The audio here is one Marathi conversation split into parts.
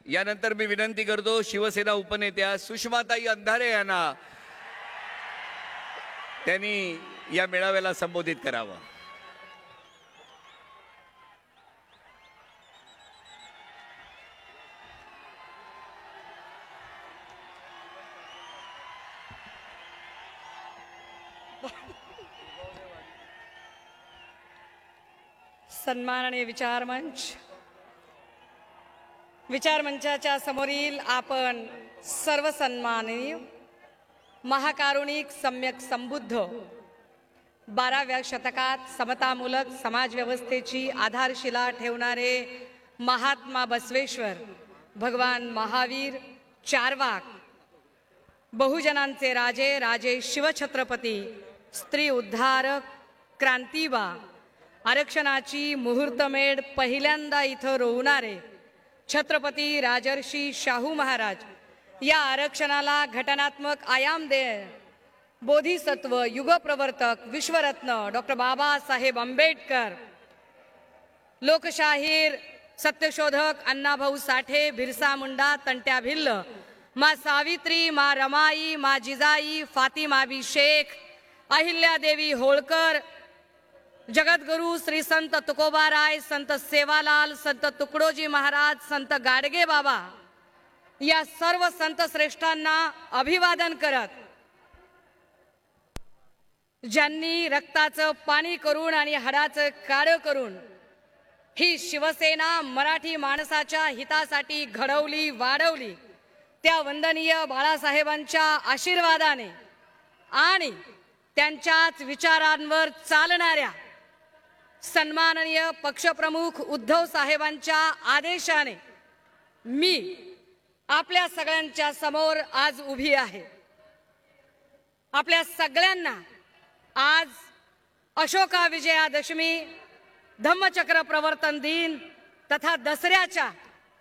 यानंतर मी विनंती करतो शिवसेना उपनेत्या सुषमाताई अंधारे यांना त्यांनी या मेळाव्याला संबोधित करावं. सन्माननीय विचारमंचाच्या समोरील आपण सर्व सन्माननीय महाकारुणिक सम्यक संबुद्ध 12व्या शतकात समतामूलक समाजव्यवस्थेची आधारशिला ठेवणारे महात्मा बसवेश्वर, भगवान महावीर, चारवाक, बहुजनांचे राजे, राजे शिवछत्रपती, स्त्री उद्धारक, क्रांतिबा, आरक्षणाची मुहूर्तमेढ पहिल्यांदा इथं रोवणारे छत्रपती राजर्षी शाहू महाराज, या आरक्षणाला घटनात्मक आयाम दे बोधिसत्व, युगप्रवर्तक, विश्वरत्न डॉक्टर बाबासाहेब आंबेडकर, लोकशाहीर, सत्यशोधक अण्णाभाऊ साठे, बिरसा मुंडा, तंट्या भिल्ल, मा सावित्री, मा रमाई, मा जिजाई, फातिमाबी शेख, अहिल्यादेवी होळकर, जगद्गुरु श्री संत तुकोबाराय, संत सेवालाल, संत तुकडोजी महाराज, संत गाडगे बाबा, या सर्व संत श्रेष्ठांना अभिवादन करत, ज्यांनी रक्ताचं पाणी करून आणि हाडाचं काळं करून ही शिवसेना मराठी माणसाच्या हितासाठी घडवली, वाढवली, त्या वंदनीय बाळासाहेबांच्या आशीर्वादाने आणि त्यांच्याच विचारांवर चालणाऱ्या सन्माननीय पक्षप्रमुख उद्धव साहेबांच्या आदेशाने मी आपल्या सगळ्यांच्या समोर आज उभी आहे. आपल्या सगळ्यांना आज अशोका विजयादशमी, धम्मचक्र प्रवर्तन दिन तथा दसऱ्याच्या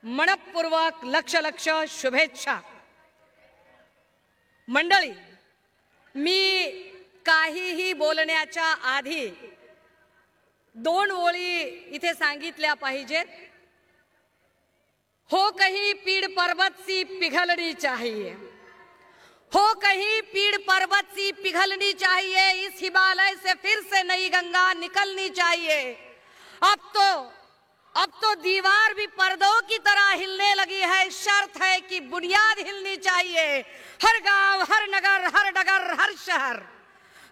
मनपूर्वक लक्ष शुभेच्छा. मंडळी, मी काहीही बोलण्याच्या आधी 2 ओळी इथे सांगितल्या पाहिजेत. हो कहीं पीड़ पर्वत सी पिघलनी चाहिए, हो कहीं पीड़ पर्वत सी पिघलनी चाहिए, इस हिमालय से फिर से नई गंगा निकलनी चाहिए. अब तो दीवार भी पर्दों की तरह हिलने लगी है, शर्त है कि बुनियाद हिलनी चाहिए. हर गांव, हर नगर, हर डगर, हर शहर,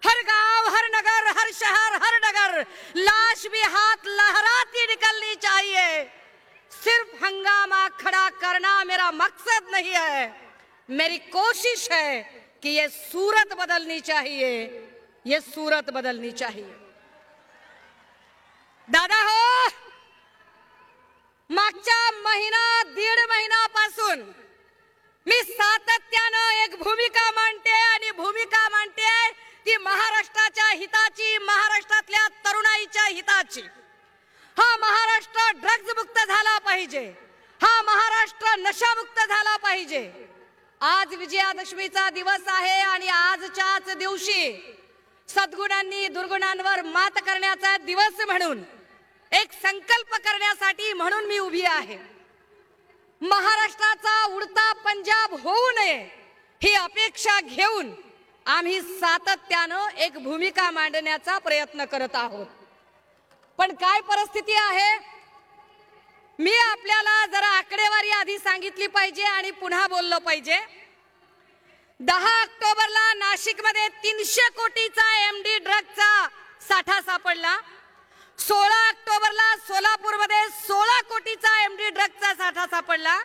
हर गांव, हर नगर, हर शहर, हर डगर, लाश भी हाथ लहराती निकलनी चाहिए. सिर्फ हंगामा खड़ा करना मेरा मकसद नहीं है, मेरी कोशिश है कि ये सूरत बदलनी चाहिए, ये सूरत बदलनी चाहिए. दादा हो, मागच्या दीड महिन्यापासून मी सातत्यानं एक भूमिका मांडते आणि भूमिका मांडते ती महाराष्ट्राच्या हिताची, महाराष्ट्रातल्या तरुणाईच्या हिताची. हा महाराष्ट्र ड्रग्ज मुक्त झाला पाहिजे, हा महाराष्ट्र नशामुक्त झाला पाहिजे. आज विजयादशमीचा दिवस आहे आणि आजच्याच दिवशी सद्गुणांनी दुर्गुणांवर मात करण्याचा दिवस म्हणून एक संकल्प करण्यासाठी म्हणून मी उभी आहे. महाराष्ट्राचा उडता पंजाब होऊ नये ही अपेक्षा घेऊन आम्ही सातत्यानं एक भूमिका मांडण्याचा प्रयत्न करत आहोत. पण काय परिस्थिती आहे, मी आपल्याला जरा आकडेवारी आधी सांगितली पाहिजे आणि पुन्हा बोललो पाहिजे. 10 ऑक्टोबरला नाशिकमध्ये 300 कोटीचा एमडी ड्रगचा साठा सापडला. 16 ऑक्टोबरला सोलापूरमध्ये 16 कोटीचा एमडी ड्रगचा साठा सापडला.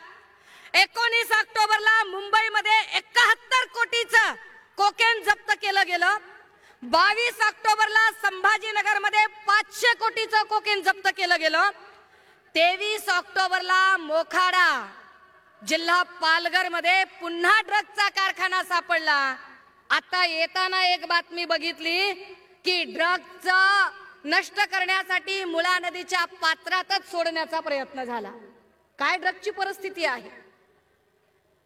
19 ऑक्टोबरला मुंबईमध्ये 71 कोटीचं कोकेन जप्त केलं गेलं. 22 ऑक्टोबरला संभाजीनगरमध्ये 500 कोटीचं कोकेन जप्त केलं गेलं. 23 ऑक्टोबरला मोखाडा जिल्हा पालघर मध्ये पुन्हा ड्रगचा कारखाना सापडला. आता येताना एक बातमी बघितली की ड्रगचा नष्ट करण्यासाठी मुळा नदीच्या पात्रातच सोडण्याचा प्रयत्न झाला. काय ड्रगची परिस्थिती आहे.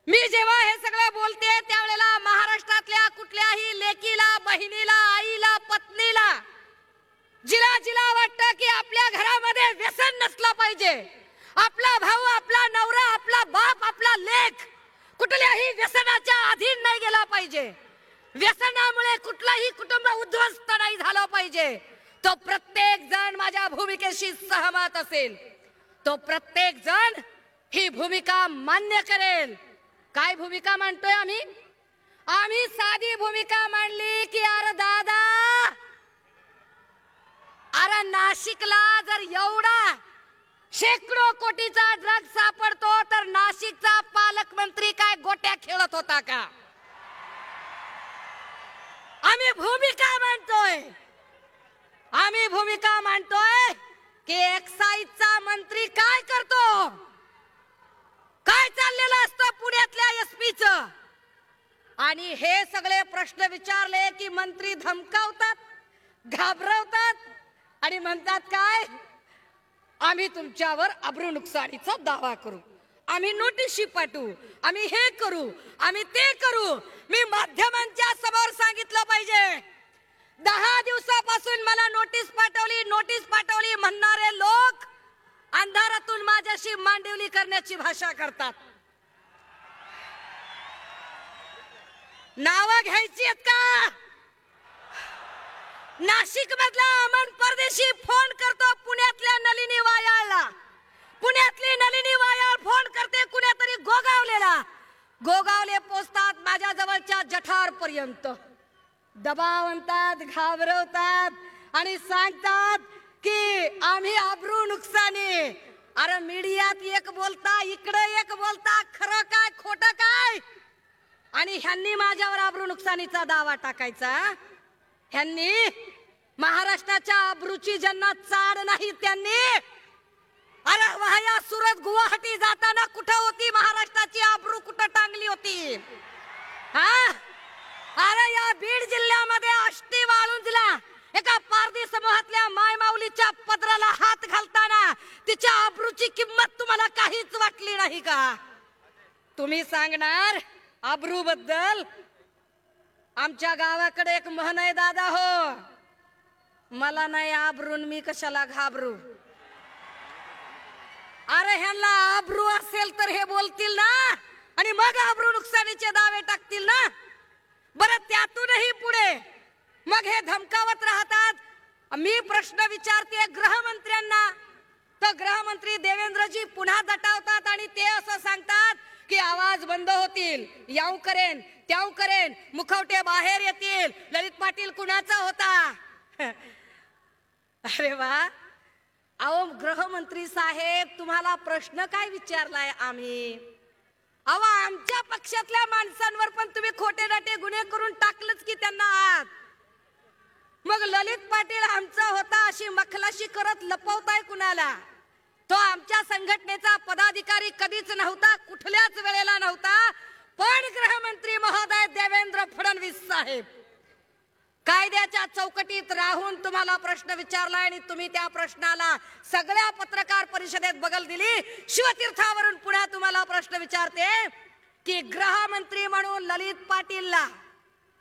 मी जेव्हा हे सगळं बोलते त्यावेळेला महाराष्ट्रातल्या कुठल्याही लेकीला, बहिणीला, आईला, पत्नीला, जिला जिला वाटतं की आपल्या घरामध्ये व्यसन नसलं पाहिजे, आपला भाऊ, आपला नवरा, आपला बाप कुठल्याही व्यसनाच्या अधीन नाही गेला पाहिजे, व्यसनामुळे कुठलाही कुटुंब उद्ध्वस्त नाही झालं पाहिजे, तो प्रत्येक जण माझ्या भूमिकेशी सहमत असेल, तो प्रत्येक जण ही भूमिका मान्य करेल. काय भूमिका मांडतोय आम्ही? आम्ही साधी भूमिका मांडली की अरे दादा, अरे नाशिकला जर एवढा शेकडो कोटीचा ड्रग सापडतो तर नाशिकचा पालकमंत्री काय गोट्या खेळत होता का? आम्ही भूमिका मांडतोय, आम्ही भूमिका मांडतोय की एक्साईजचा मंत्री काय करतो, काय चाललेलं असतं पुण्यातल्या एसपीच. आणि हे सगळे प्रश्न विचारले की मंत्री धमकावतात, घाबरवतात आणि म्हणतात काय, आम्ही तुमच्यावर अब्रू नुकसानीचा दावा करू, आम्ही नोटीशी पाठवू, आम्ही हे करू, आम्ही ते करू. मी माध्यमांच्या समोर सांगितलं पाहिजे, 10 दिवसापासून मला नोटीस पाठवली म्हणणारे लोक अंधारातून माझ्याशी मांडिवली करण्याची भाषा करतात. नावं घ्यायची आहेत का? नाशिक मधला अमन परदेशी फोन करतो पुण्यातल्या नलिनी वायाळला, पुण्यातली नलिनी वायाळ फोन करते कुणीतरी गोगावलेला, गोगावले पोचतात माझ्या जवळच्या जठार पर्यंत, दबाव आणतात, घाबरवतात आणि सांगतात की आम्ही अब्रू नुकसानी. अरे मीडियात एक बोलता, इकडे एक बोलता, खरं काय खोटं काय? आणि ह्यांनी माझ्यावर अब्रू नुकसानीचा दावा टाकायचा. ह्यांनी महाराष्ट्राच्या अब्रूची ज्यांना चाड नाही त्यांनी, अरे वाया सुरत गुवाहाटी जाताना कुठं होती महाराष्ट्राची अब्रू, कुठं टांगली होती? हा, अरे या बीड जिल्ह्यामध्ये आष्टी वाळुंजला एका पारधी समूहातल्या मायमाऊलीच्या पदराला हात घालताना तिच्या अब्रूची किंमत तुम्हाला काहीच वाटली नाही का? तुम्ही सांगणार अब्रू बद्दल? आमच्या गावाकडे एक म्हण आहे दादा हो, मला नाही आबरून मी कशाला घाबरू. अरे ह्यांना आबरू असेल तर हे बोलतील ना, आणि मग आबरू नुकसानीचे दावे टाकतील ना. बरं त्यातूनही पुढे मग हे धमकावत राहतात. मी प्रश्न विचारते गृहमंत्र्यांना, तर गृहमंत्री देवेंद्रजी पुन्हा दटावतात आणि ते असं सांगतात की आवाज बंद होतील, याव करेन त्याव करेन, मुखवटे बाहेर येतील, ललित पाटील कुणाचा होता? अरे वा, अहो गृहमंत्री साहेब तुम्हाला प्रश्न काय विचारलाय आम्ही? अहो आमच्या पक्षातल्या माणसांवर पण तुम्ही खोटे नाटे गुन्हे करून टाकलंच की त्यांना आत. मग ललित पाटील आमचा होता अशी मखलाशी करत लपवताय कुणाला? तो आमच्या संघटनेचा पदाधिकारी कधीच नव्हता, कुठल्याच वेळेला नव्हता. पण गृहमंत्री महोदय देवेंद्र फडणवीस साहेब कायद्याच्या चौकटीत राहून तुम्हाला प्रश्न विचारलाय आणि तुम्ही त्या प्रश्नाला सगळ्या पत्रकार परिषदेत बगल दिली. शिवतीर्थावरून पुन्हा तुम्हाला प्रश्न विचारते की गृहमंत्री म्हणून ललित पाटीलला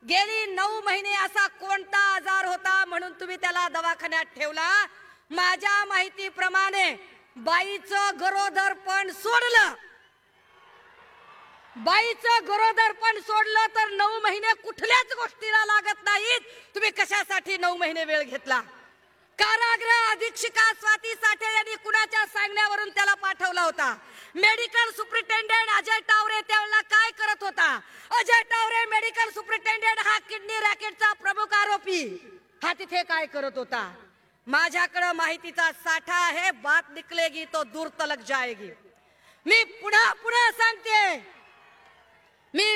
गेली 9 महिने असा कोणता आजार होता म्हणून तुम्ही त्याला दवाखान्यात ठेवला? माझ्या माहितीप्रमाणे बाईचं गरोदरपण सोडलं, बाईचं गरोदरपण सोडलं तर 9 महिने कुठल्याच गोष्टीला लागत नाहीत. तुम्ही कशासाठी 9 महिने वेळ घेतला? कारागृह अधीक्षिका स्वाती साठे यांनी कुणाच्या सांगण्यावरून त्याला पाठवला होता? मेडिकल सुप्रिंटेंडेंट अजय टावरे त्यावेळेला काय करत होता? अजय टावरे मेडिकल सुप्रिंटेंडेंट हा किडनी रॅकेटचा प्रमुख आरोपी, हा तिथे काय करत होता? माझ्याकडे माहितीचा साठा आहे, बात निकलेगी तो दूर तलक जाएगी. मी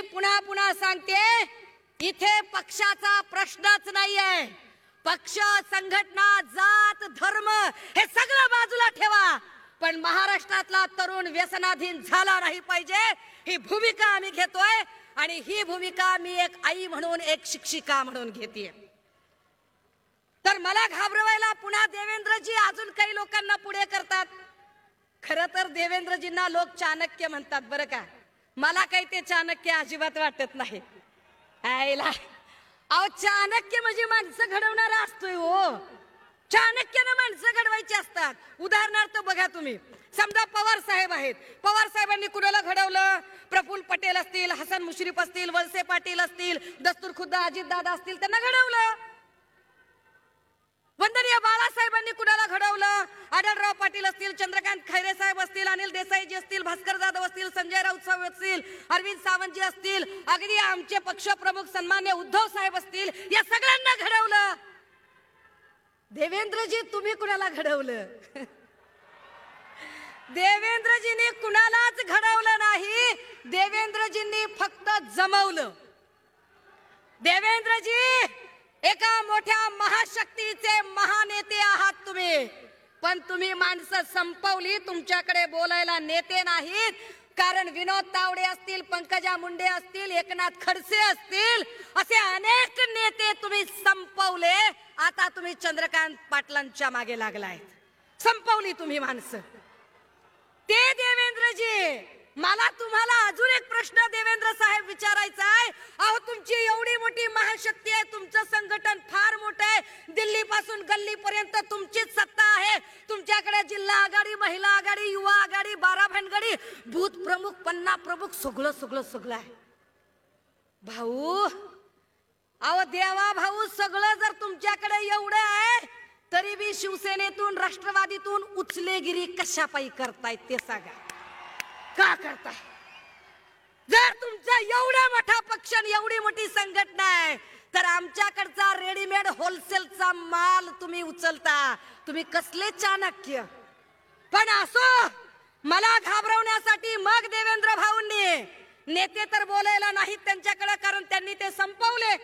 पुन्हा सांगते, इथे पक्षाचा प्रश्नच नाहीये. पक्ष, संघटना, जात, धर्म हे सगळं बाजूला ठेवा, पण महाराष्ट्रातला तरुण व्यसनाधीन झाला नाही पाहिजे ही भूमिका आम्ही घेतोय. आणि ही भूमिका मी एक आई म्हणून, एक शिक्षिका म्हणून घेतेय. तर मला घाबरवायला पुन्हा देवेंद्रजी अजून काही लोकांना पुढे करतात. खरं तर देवेंद्रजींना लोक चाणक्य म्हणतात बरं का. मला काही ते चाणक्य अजिबात वाटत नाही. आईला अहो चाणक्य म्हणजे माणसं घडवणारा असतोय हो. चाणक्यानं माणसं घडवायची असतात. उदाहरणार्थ बघा तुम्ही, समजा पवार साहेब आहेत, पवार साहेबांनी कुणाला घडवलं? प्रफुल्ल पटेल असतील, हसन मुश्रीफ असतील, वळसे पाटील असतील, दस्तूरखुद्द अजितदादा असतील, त्यांना घडवलं. वंदनीय बाळासाहेबांनी कुणाला घडवलं? आढळराव पाटील असतील, चंद्रकांत खैरे साहेब असतील, अनिल देसाईजी असतील, भास्कर जाधव असतील, संजय राऊत साहेब असतील, अरविंद सावंतजी असतील, अगदी आमचे पक्षप्रमुख सन्मान्य उद्धव साहेब असतील, या सगळ्यांना घडवलं. देवेंद्रजी तुम्ही कुणाला घडवलं? देवेंद्रजींनी कुणालाच घडवलं नाही. देवेंद्रजींनी फक्त जमवलं. देवेंद्रजी एका मोठ्या महाशक्तीचे महानेते आहात तुम्ही, पण तुम्ही माणसं संपवली. तुमच्याकडे बोलायला नेते नाहीत. कारण विनोद तावडे असतील, पंकजा मुंडे असतील, एकनाथ खडसे असतील, असे अनेक नेते तुम्ही संपवले. आता तुम्ही चंद्रकांत पाटलांच्या मागे लागलाय. संपवली तुम्ही माणसं. ते देवेंद्रजी, मला तुम्हाला अजून एक प्रश्न देवेंद्र साहेब विचारायचा आहे. अहो तुमची एवढी मोठी महाशक्ती आहे, तुमचं संघटन फार मोठं आहे, दिल्ली पासून गल्ली पर्यंत तुमचीच सत्ता आहे. तुमच्याकडे जिल्हा आघाडी, महिला आघाडी, युवा आघाडी, 12 भानगडी, बूथ प्रमुख, पन्ना प्रमुख, सगळं सगळं सगळं आहे. भाऊ, अहो देवा भाऊ, सगळं जर तुमच्याकडे एवढं आहे तरी बी शिवसेनेतून, राष्ट्रवादीतून उचलेगिरी कशापायी करतायत ते सांगा. का करताय? जर तुमचा एवढा मोठा पक्ष, एवढी मोठी संघटना आहे, तर आमच्याकडचा रेडीमेड होलसेलचा माल तुम्ही उचलता. तुम्ही कसले चाणक्य. पण असो, मला घाबरवण्यासाठी मग देवेंद्र भाऊंनी, नेते तर बोलायला नाहीत त्यांच्याकडे, कारण त्यांनी ते संपवले.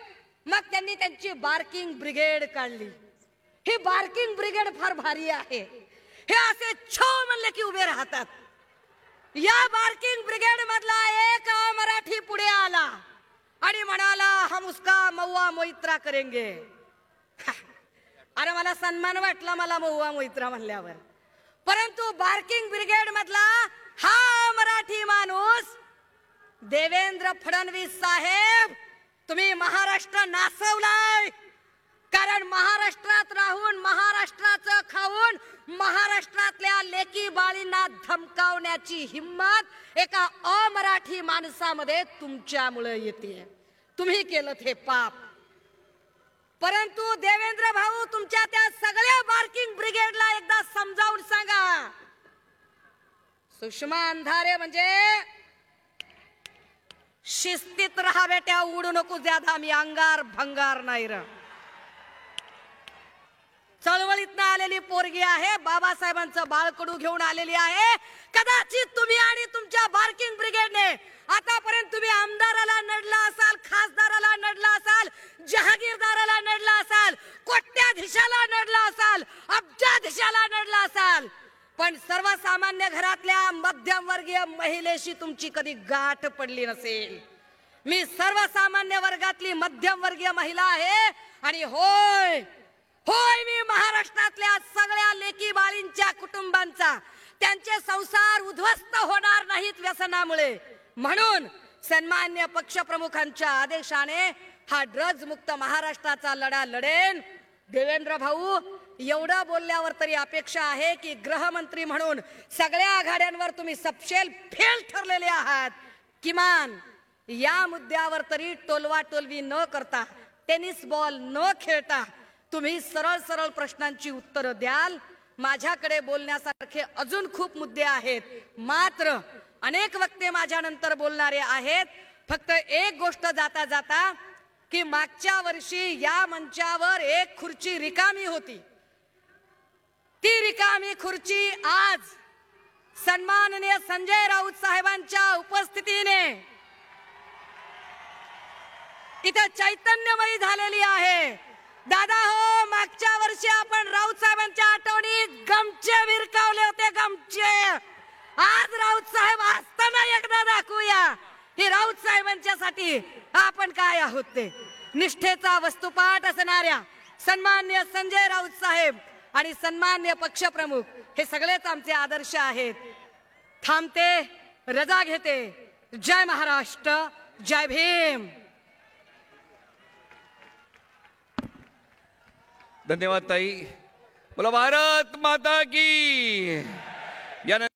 मग त्यांनी त्यांची बार्किंग ब्रिगेड काढली. ही बार्किंग ब्रिगेड फार भारी आहे. हे असे छो म्हणले की उभे राहतात. या बार्किंग ब्रिगेड मधला एक मराठी पुढे आला आणि म्हणाला, हम उसका महुआ मोइत्रा करेंगे. अरे मला सन्मान वाटला मला महुआ मोइत्रा म्हणल्यावर. परंतु बार्किंग ब्रिगेड मधला हा मराठी माणूस देवेंद्र फडणवीस साहेब, तुम्ही महाराष्ट्र नासवलाय. कारण महाराष्ट्रात राहून, महाराष्ट्राचं खाऊन, महाराष्ट्रातल्या लेकी बाळींना धमकावण्याची हिम्मत एका अमराठी माणसामध्ये तुमच्यामुळे येते. तुम्ही केलं हे पाप. परंतु देवेंद्र भाऊ, तुमच्या त्या सगळ्या बार्किंग ब्रिगेडला एकदा समजावून सांगा, सुषमा अंधारे म्हणजे शिस्तीत राहा बेट्या, उडू नको ज्यादा, मी अंगार भंगार नाही र. चळवळीतनं आलेली पोरगी आहे, बाबासाहेबांचं बाळकडू घेऊन आलेली आहे. कदाचित तुम्ही आणि तुमच्या बार्किंग ब्रिगेडने आतापर्यंत तुम्ही आमदाराला नडला असाल, खासदाराला नडला असाल, जहागीरदाराला नडला असाल, कोट्याधीशाला नडला असाल, अब्जाधीशाला नडला असाल, पण सर्वसामान्य घरातल्या मध्यमवर्गीय महिलेशी तुमची कधी गाठ पडली नसेल. मी सर्वसामान्य वर्गातली मध्यमवर्गीय महिला आहे आणि होय होय, मी महाराष्ट्रातल्या सगळ्या लेकी बाळींच्या कुटुंबांचा, त्यांचे संसार उद्ध्वस्त होणार नाहीत व्यसनामुळे, म्हणून सन्मान्य पक्षप्रमुखांच्या आदेशाने हा ड्रग्ज मुक्त महाराष्ट्राचा लढा लढेन. देवेंद्र भाऊ, एवढं बोलल्यावर तरी अपेक्षा आहे की गृहमंत्री म्हणून सगळ्या आघाड्यांवर तुम्ही सपशेल फेल ठरलेले आहात. किमान या मुद्द्यावर तरी टोलवा टोलवी न करता, टेनिस बॉल न खेळता तुम्ही सरळ सरळ प्रश्नांची उत्तरं द्याल. माझ्याकडे बोलण्यासारखे अजून खूप मुद्दे आहेत, मात्र अनेक वक्ते माझ्या नंतर बोलणारे आहेत. फक्त एक गोष्ट जाता जाता, की मागच्या वर्षी या मंचावर एक खुर्ची रिकामी होती. ती रिकामी खुर्ची आज सन्माननीय संजय राऊत साहेबांच्या उपस्थितीने इथे चैतन्यमयी झालेली आहे. दादा हो, मागच्या वर्षी आपण राऊत साहेबांच्या आठवणीत गमचे विरकावले होते, गमचे. आज राऊत साहेब असताना एकदा दाखवूया ही राऊत साहेबांच्यासाठी आपण काय आहोत ते. निष्ठेचा वस्तुपाठ असणाऱ्या सन्मान्य संजय राऊत साहेब आणि सन्मान्य पक्षप्रमुख हे सगळेच आमचे आदर्श आहेत. थांबते, रजा घेते. जय महाराष्ट्र, जय भीम. धन्यवाद ताई. बोला भारत माता की.